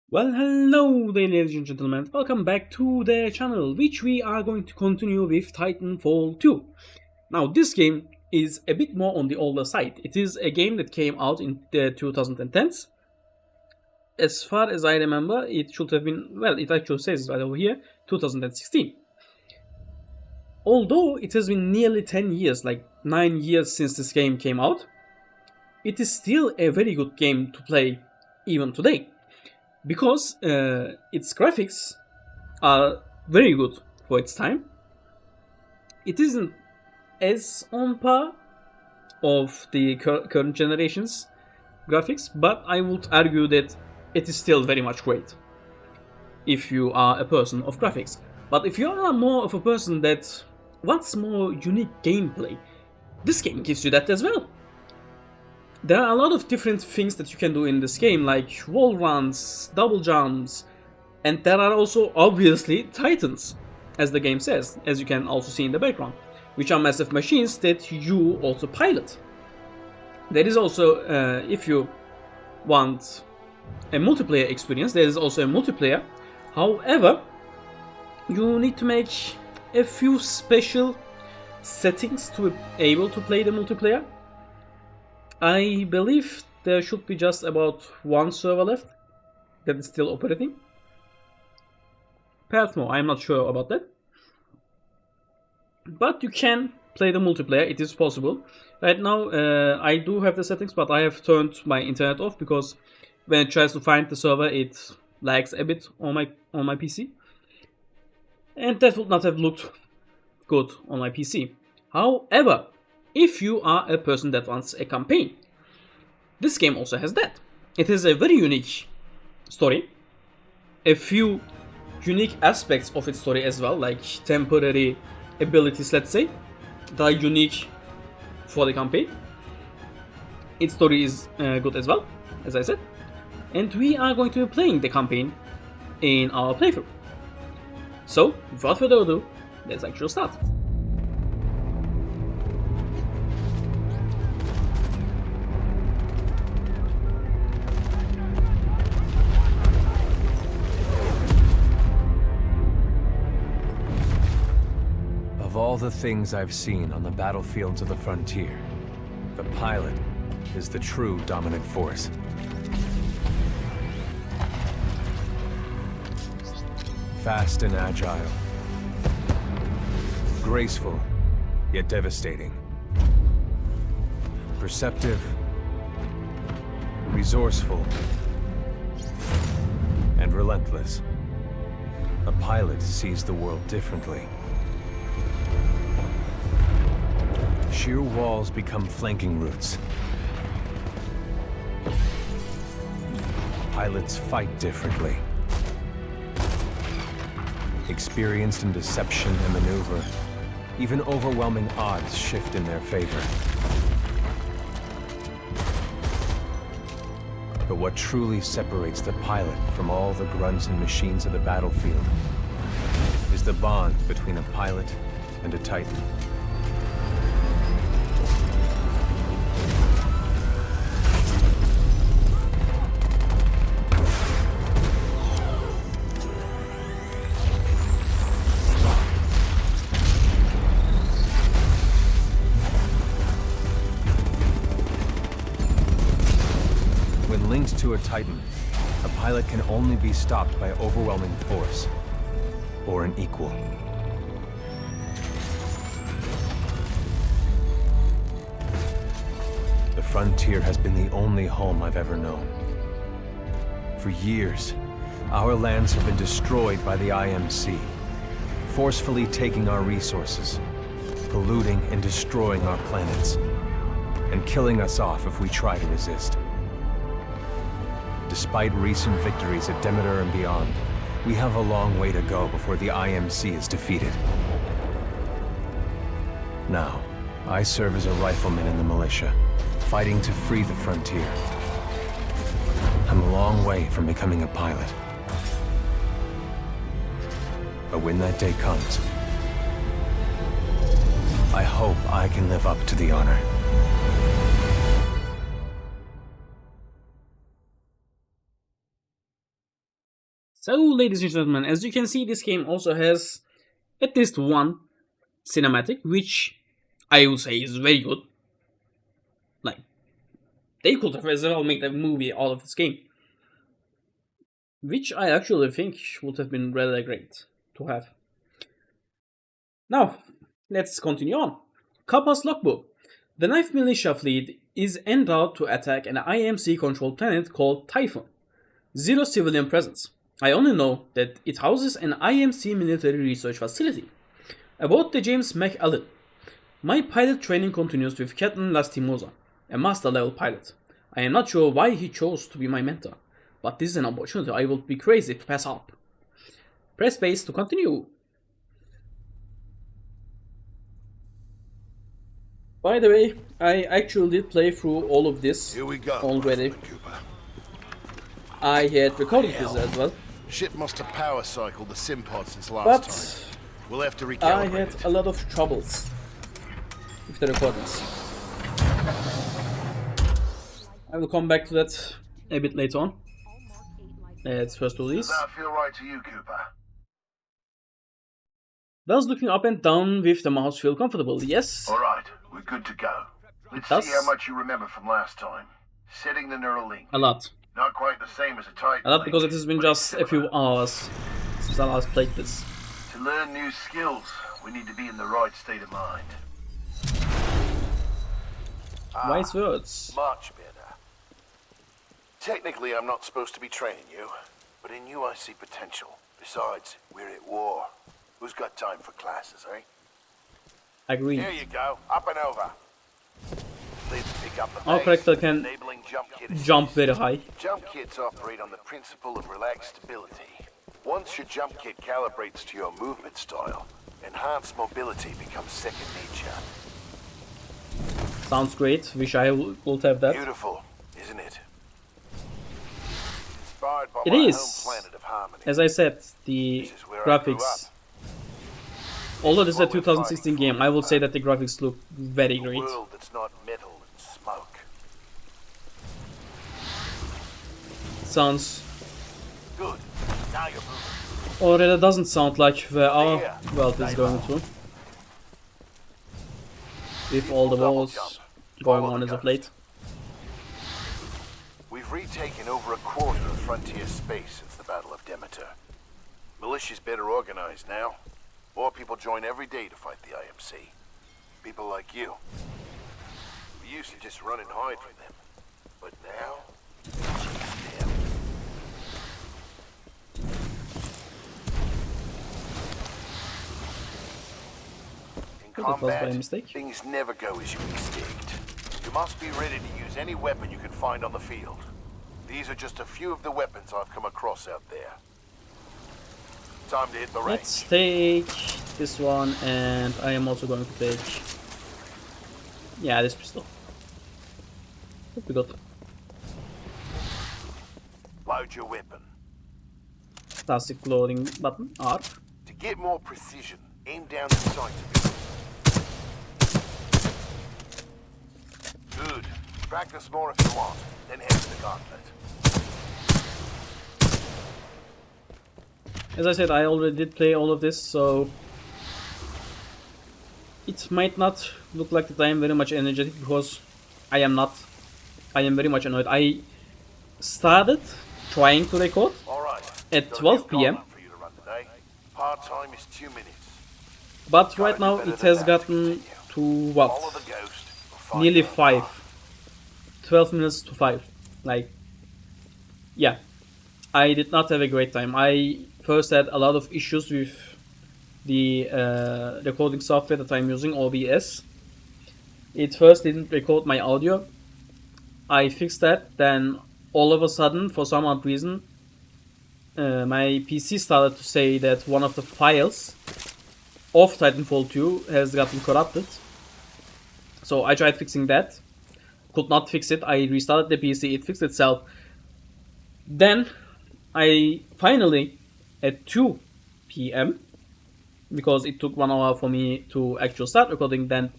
Well, hello there, ladies and gentlemen. Welcome back to the channel, which we are going to continue with Titanfall 2. Now, this game is a bit more on the older side. It is a game that came out in the 2010s. As far as I remember, it should have been, well, it actually says right over here, 2016. Although it has been nearly 10 years, like 9 years since this game came out, it is still a very good game to play even today. Because its graphics are very good for its time. It isn't as on par of the current generation's graphics, but I would argue that it is still very much great if you are a person of graphics. But if you are more of a person that wants more unique gameplay, this game gives you that as well. There are a lot of different things that you can do in this game, like wall runs, double jumps, and there are also obviously titans, as the game says, as you can also see in the background, which are massive machines that you also pilot. There is also, if you want a multiplayer experience, there is also a multiplayer. However, you need to make a few special settings to be able to play the multiplayer. I believe there should be just about one server left that is still operating. Perhaps more, I'm not sure about that. But you can play the multiplayer, it is possible. Right now, I do have the settings, but I have turned my internet off because when it tries to find the server, it lags a bit on my PC. And that would not have looked good on my PC. However, if you are a person that wants a campaign, this game also has that. It has a very unique story, a few unique aspects of its story as well, like temporary abilities, let's say, that are unique for the campaign. Its story is good as well, as I said, and we are going to be playing the campaign in our playthrough. So, without further ado, let's actually start. Of all the things I've seen on the battlefields of the frontier, the pilot is the true dominant force. Fast and agile. Graceful, yet devastating. Perceptive, resourceful, and relentless. A pilot sees the world differently. Sheer walls become flanking routes. Pilots fight differently. Experienced in deception and maneuver, even overwhelming odds shift in their favor. But what truly separates the pilot from all the grunts and machines of the battlefield is the bond between a pilot and a Titan. When linked to a Titan, a pilot can only be stopped by overwhelming force, or an equal. The frontier has been the only home I've ever known. For years, our lands have been destroyed by the IMC, forcefully taking our resources, polluting and destroying our planets, and killing us off if we try to resist. Despite recent victories at Demeter and beyond, we have a long way to go before the IMC is defeated. Now, I serve as a rifleman in the militia, fighting to free the frontier. I'm a long way from becoming a pilot. But when that day comes, I hope I can live up to the honor. So, ladies and gentlemen, as you can see, this game also has at least one cinematic, which I would say is very good. Like, they could have as well made a movie out of this game, which I actually think would have been really great to have. Now, let's continue on. Kappa's logbook. The Knife Militia fleet is en route to attack an IMC-controlled planet called Typhon. Zero civilian presence. I only know that it houses an IMC military research facility. About the James McAllen. My pilot training continues with Captain Lastimosa, a master level pilot. I am not sure why he chose to be my mentor, but this is an opportunity I would be crazy to pass up. Press space to continue. By the way, I actually did play through all of this already. I had recorded this as well. Ship must have power cycled the sim pod since last time. We'll have to recalibrate. I had a lot of troubles with the recordings. I will come back to that a bit later on. Let's first do this. Does that feel right to you, Cooper? Does looking up and down with the mouse feel comfortable? Yes. Alright, we're good to go. Let's see how much you remember from last time. Setting the neural link. A lot. Not quite the same as a Titan. A lot because it has been just a few hours since I last played this. To learn new skills, we need to be in the right state of mind. Wise words. Much better. Technically, I'm not supposed to be training you, but in you I see potential. Besides, we're at war. Who's got time for classes, eh? Agreed. Here you go, up and over. Please pick up the Our character base, can enabling jump very high. Jump kits operate on the principle of relaxed stability. Once your jump kit calibrates to your movement style, enhanced mobility becomes second nature. Sounds great. Wish I would have that. Beautiful, isn't it? Inspired by It my is. home planet of Harmony. As I said, the This is where I grew graphics. up. Although this is a 2016 game, I would say that the graphics look very A great. world that's not metal and smoke. Sounds, Good. Now you're moving. or it doesn't sound like where our world is going to. With all the wars going on as of late. We've retaken over a quarter of frontier space since the Battle of Demeter. Militia's better organized now. More people join every day to fight the IMC. People like you. We used to just run and hide from them. But now... damn. In That was by combat, mistake. things never go as you expect. You must be ready to use any weapon you can find on the field. These are just a few of the weapons I've come across out there. Time to hit the range. Let's take this one, and I am also going to take, yeah, this pistol. What we got? Load your weapon. Classic loading button, R. To get more precision, aim down the sight of it. Good. Practice more if you want, then head to the gauntlet. As I said, I already did play all of this, so it might not look like that I am very much energetic, because I am not. I am very much annoyed. I started trying to record at 12 p.m. Part-time is 2 minutes. But right now it has gotten to what? Follow the ghost. Or Nearly find 5. 12 minutes to 5. Like, yeah. I did not have a great time. I first had a lot of issues with the recording software that I'm using, OBS. It first didn't record my audio. I fixed that, then all of a sudden, for some odd reason, my PC started to say that one of the files of Titanfall 2 has gotten corrupted. So I tried fixing that, could not fix it. I restarted the PC, it fixed itself. Then I finally, at 2 p.m, because it took 1 hour for me to actually start recording, then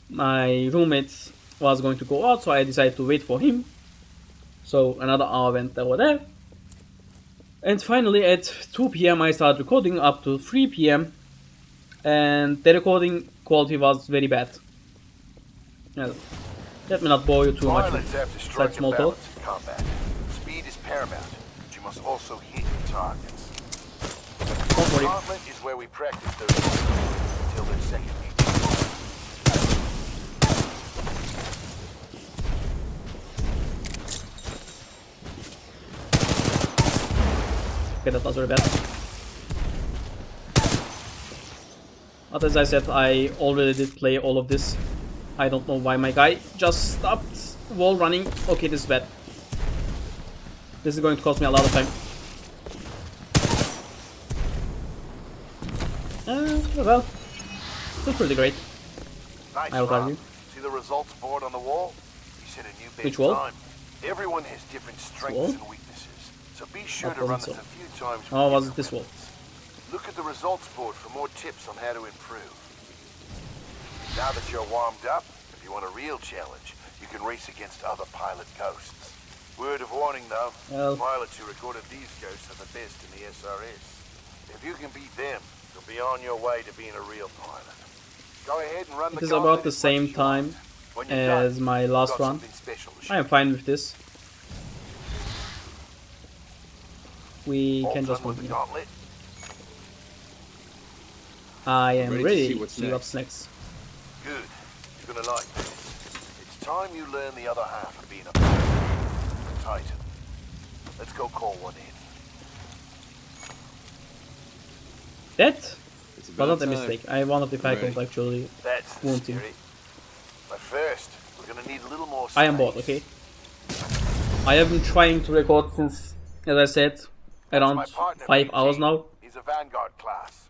my roommate was going to go out, so I decided to wait for him. So another hour went over there. And finally, at 2 p.m., I started recording up to 3 p.m. And the recording quality was very bad. Yeah, let me not bore you too much Pilots have to with strike such a small talk. balance in combat. Speed is paramount, but you must also hit your targets. Don't worry. Gauntlet is where we practice those moves until their second nature. Okay, that was very bad. But as I said, I already did play all of this. I don't know why my guy just stopped wall running. Okay, this is bad. This is going to cost me a lot of time. Well, still pretty great. Nice I would run. argue. See the results board on the wall? You set a new best Which wall? time. Everyone has different strengths wall? and weaknesses, so be sure That to run wasn't this so. a few times. Oh, with was it different this wall? weapons. Look at the results board for more tips on how to improve. Now that you're warmed up, if you want a real challenge, you can race against other pilot ghosts. Word of warning though, Well. the pilots who recorded these ghosts are the best in the SRS. If you can beat them, you'll be on your way to being a real pilot. Go ahead and run It the is gauntlet about the as much same as you time want. When you're done, as my you've last got run. something special to I am show. fine with this. We All can done just with the continue. gauntlet? I am Ready to ready see to what's see what's next. Good. You're gonna like this. It's time you learn the other half of being a pilot. A Titan. Let's go call one in. That It's was about not a time. mistake. I wonder if I Ready. could actually. That's the Won't you? spirit. But first, we're gonna need a little more space. I am bored, okay? I have been trying to record since, as I said, That's around my partner, 5 BG. hours now. He's a Vanguard class.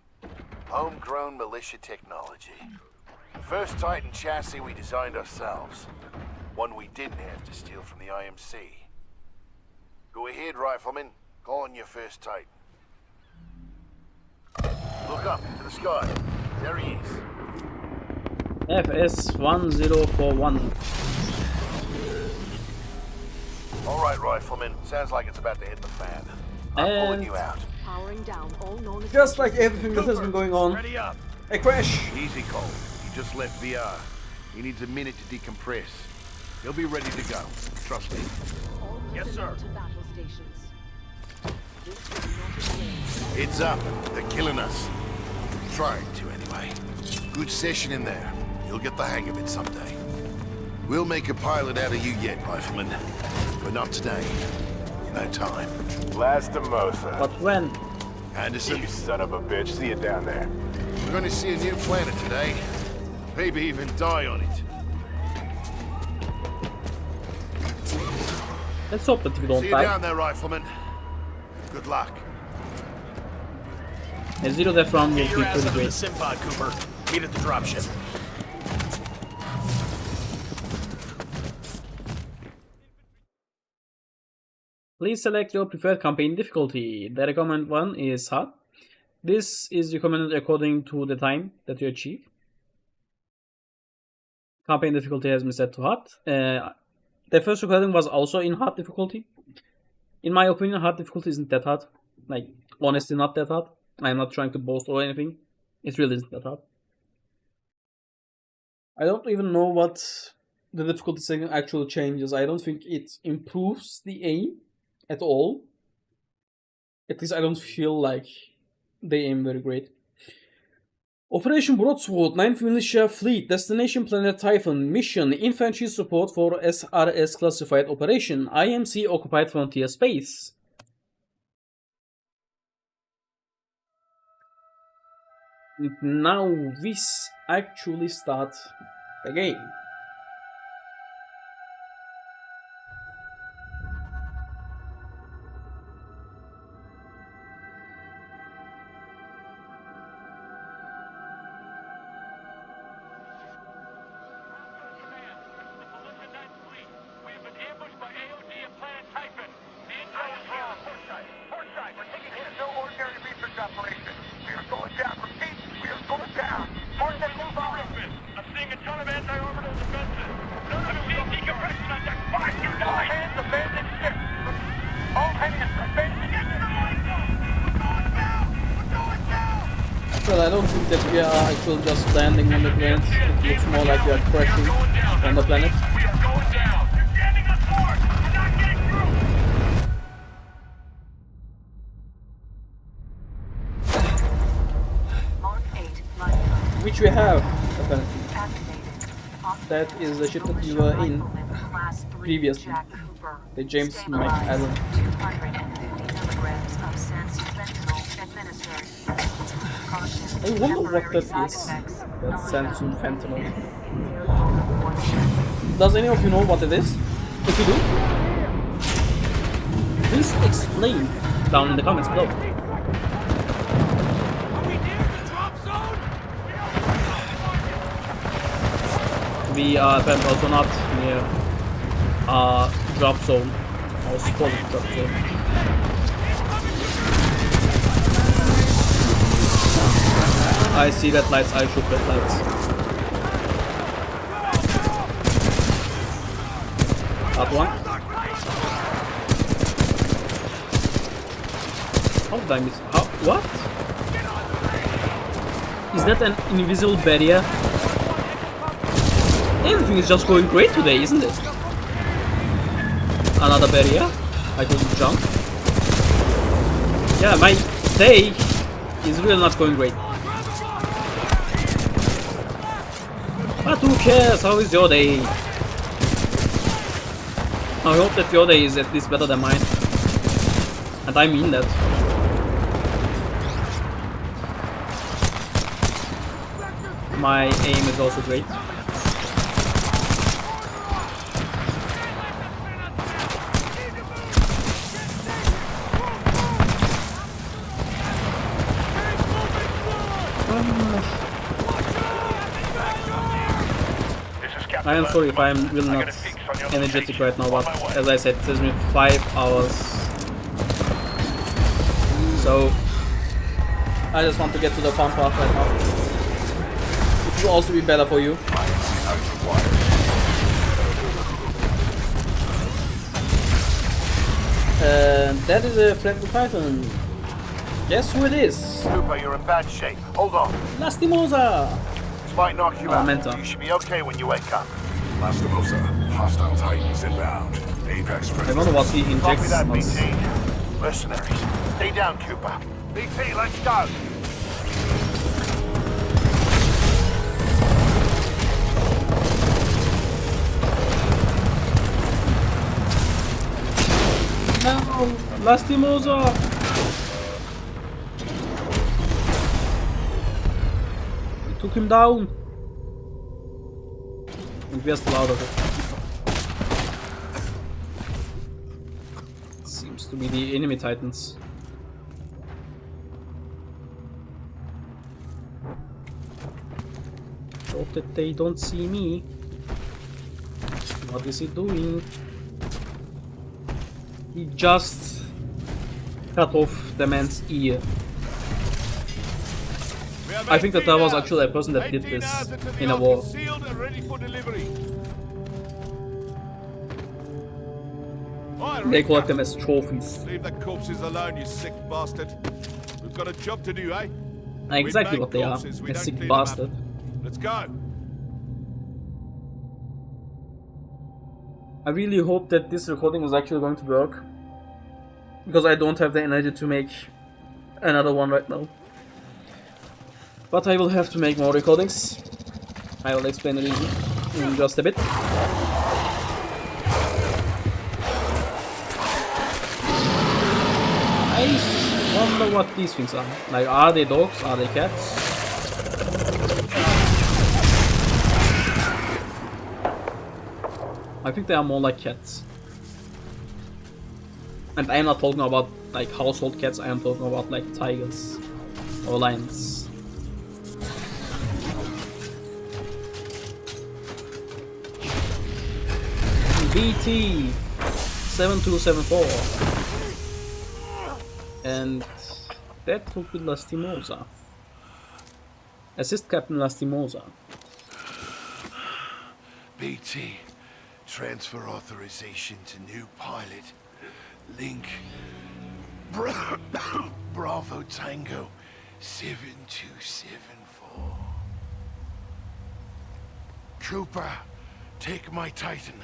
Homegrown militia technology. First Titan chassis we designed ourselves. One we didn't have to steal from the IMC. Go ahead, Rifleman. Call on your first Titan. Look up to the sky. There he is. FS1041. All right, Rifleman. Sounds like it's about to hit the fan. I'm pulling And you out. Powering down all known just like everything that has been going on, Ready up. a crash. Easy, Cole. He just left VR. He needs a minute to decompress. He'll be ready to go. Trust me. Yes, sir. battle stations. This will not exist. It's up. They're killing us. Trying to, anyway. Good session in there. You'll get the hang of it someday. We'll make a pilot out of you yet, Rifleman. But not today. No time. Lastimosa. But when? Anderson, You son of a bitch. See you down there. we're going to see a new planet today. Maybe even die on it. Let's hope that we don't See you die. down there, Rifleman. Good luck. A zero death round will be pretty great. Simpod, Cooper. Meet at the dropship. Please select your preferred campaign difficulty. The recommended one is hard. This is recommended according to the time that you achieve. Campaign difficulty has been set to hard. The first recording was also in hard difficulty. In my opinion, hard difficulty isn't that hard. Like, honestly, not that hard. I'm not trying to boast or anything. It really isn't that hard. I don't even know what the difficulty setting actually changes. I don't think it improves the aim at all. At least I don't feel like they aim very great. Operation Broadsword, 9th Militia Fleet, Destination Planet Typhon, Mission, Infantry Support for SRS Classified Operation, IMC Occupied Frontier Space. And now this actually starts the game. I'm seeing a ton of anti-orbital Well, I don't think that we are actually just landing on the planet. It looks more like we are crashing on the planet. Which we have, apparently. That is the ship that we were in previously. The James McAllen. I wonder what that is. That Sansu fentanyl. Does any of you know what it is? If you do, please explain down in the comments below. We are apparently also not near drop zone, or supposed drop zone. I see red lights, I shoot red lights. That one. How did I miss? How? What? Is that an invisible barrier? Everything is just going great today, isn't it? Another barrier. I couldn't jump. Yeah, my day is really not going great. But who cares? How is your day? I hope that your day is at least better than mine. And I mean that. My aim is also great. I am sorry if I am really not energetic right now, but as I said, it takes me 5 hours. So I just want to get to the fun part right now. It will also be better for you. And that is a friendly Titan. Guess who it is? Cooper, you're in bad shape. Hold on. Lastimosa! Might knock you out. Mentor. You should be okay when you wake up. Lastimosa, hostile Titans inbound. Apex I wonder what he Copy injects that, us. BT. Mercenaries. Stay down, Cooper. BT, let's go. No! Lastimosa! Took him down, and we are still out of it. Seems to be the enemy Titans. Hope that they don't see me. What is he doing? He just cut off the man's ear. I think that was actually a person that did this in a war. They collect them as trophies. Leave the corpses alone, you sick bastard. We've got a job to do, eh? Exactly what they are, a sick bastard. Let's go. I really hope that this recording is actually going to work, because I don't have the energy to make another one right now. But I will have to make more recordings. I will explain the reason in just a bit. I wonder what these things are. Like, are they dogs? Are they cats? I think they are more like cats. And I am not talking about like household cats, I am talking about like tigers or lions. BT 7274, and that would be Lastimosa. Assist Captain Lastimosa. BT, transfer authorization to new pilot. Link. Bravo Tango 7274. Cooper, take my Titan.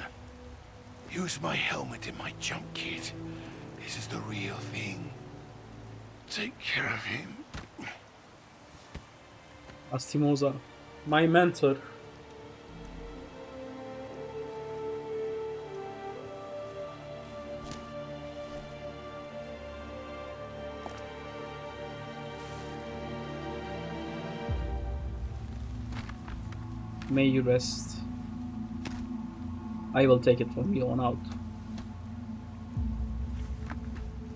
Use my helmet in my jump kit. This is the real thing. Take care of him. Astimoza, my mentor. May you rest. I will take it from here on out.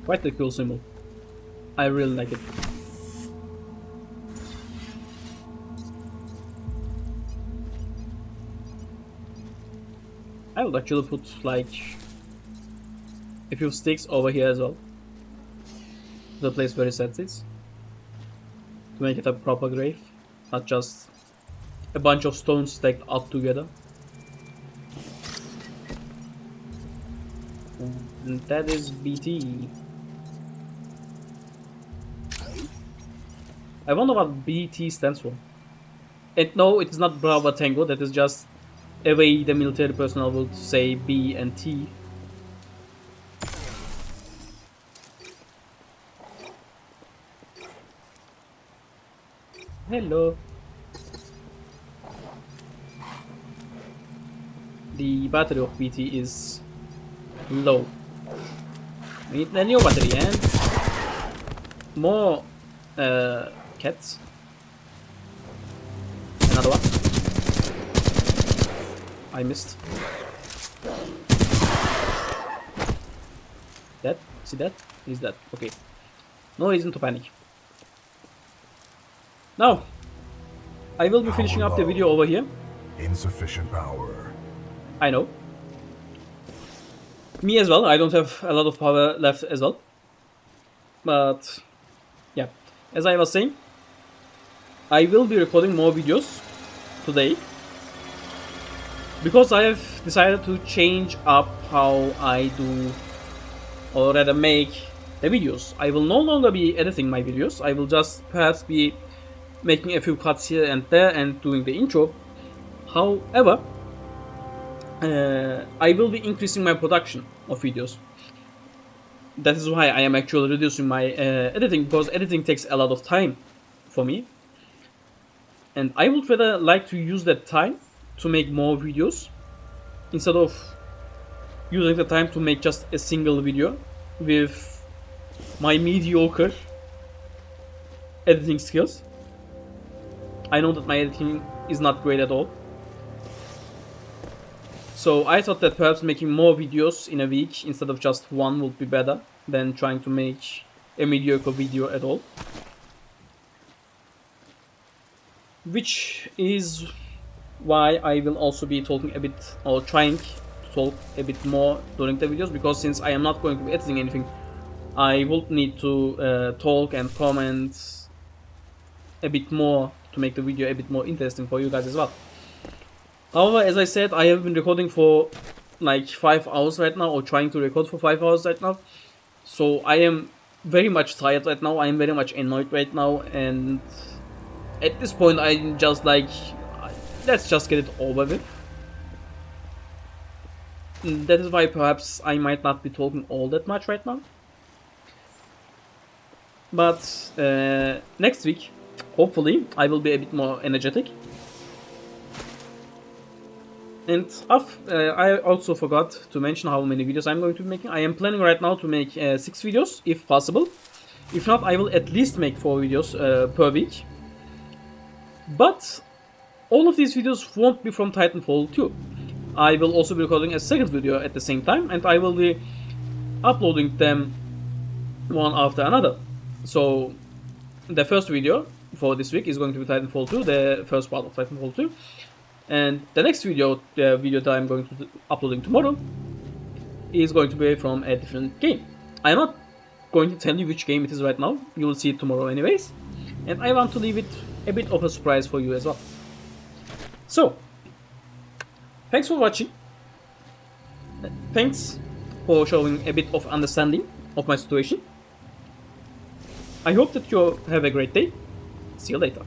Quite the cool symbol. I really like it. I would actually put like a few sticks over here as well. The place where it sits. To make it a proper grave. Not just a bunch of stones stacked up together. And that is BT. I wonder what BT stands for. And no, it is not Bravo Tango, that is just a way the military personnel would say B and T. Hello. The battery of BT is low. We need a new battery and more cats. Another one. I missed. That? See that? Is that? Okay. No reason to panic. Now, I will be finishing up the video over here. Insufficient power. I know. Me as well, I don't have a lot of power left as well. But, yeah. As I was saying, I will be recording more videos today. Because I have decided to change up how I do, or rather make the videos. I will no longer be editing my videos. I will just perhaps be making a few cuts here and there and doing the intro. However, I will be increasing my production of videos. That is why I am actually reducing my editing, because editing takes a lot of time for me. And I would rather like to use that time to make more videos instead of using the time to make just a single video with my mediocre editing skills. I know that my editing is not great at all. So I thought that perhaps making more videos in a week instead of just one would be better than trying to make a mediocre video at all. Which is why I will also be talking a bit, or trying to talk a bit more during the videos, because since I am not going to be editing anything, I will need to talk and comment a bit more to make the video a bit more interesting for you guys as well. However, as I said, I have been recording for like 5 hours right now, or trying to record for 5 hours right now. So I am very much tired right now, I am very much annoyed right now, and at this point I'm just like, let's just get it over with. That is why perhaps I might not be talking all that much right now. But next week, hopefully, I will be a bit more energetic. And I also forgot to mention how many videos I'm going to be making. I am planning right now to make 6 videos, if possible. If not, I will at least make 4 videos per week. But all of these videos won't be from Titanfall 2. I will also be recording a second video at the same time, and I will be uploading them one after another. So the first video for this week is going to be Titanfall 2, the first part of Titanfall 2. And the next video, the video that I'm going to be uploading tomorrow, is going to be from a different game. I'm not going to tell you which game it is right now, you will see it tomorrow anyways. And I want to leave it a bit of a surprise for you as well. So, thanks for watching. Thanks for showing a bit of understanding of my situation. I hope that you have a great day. See you later.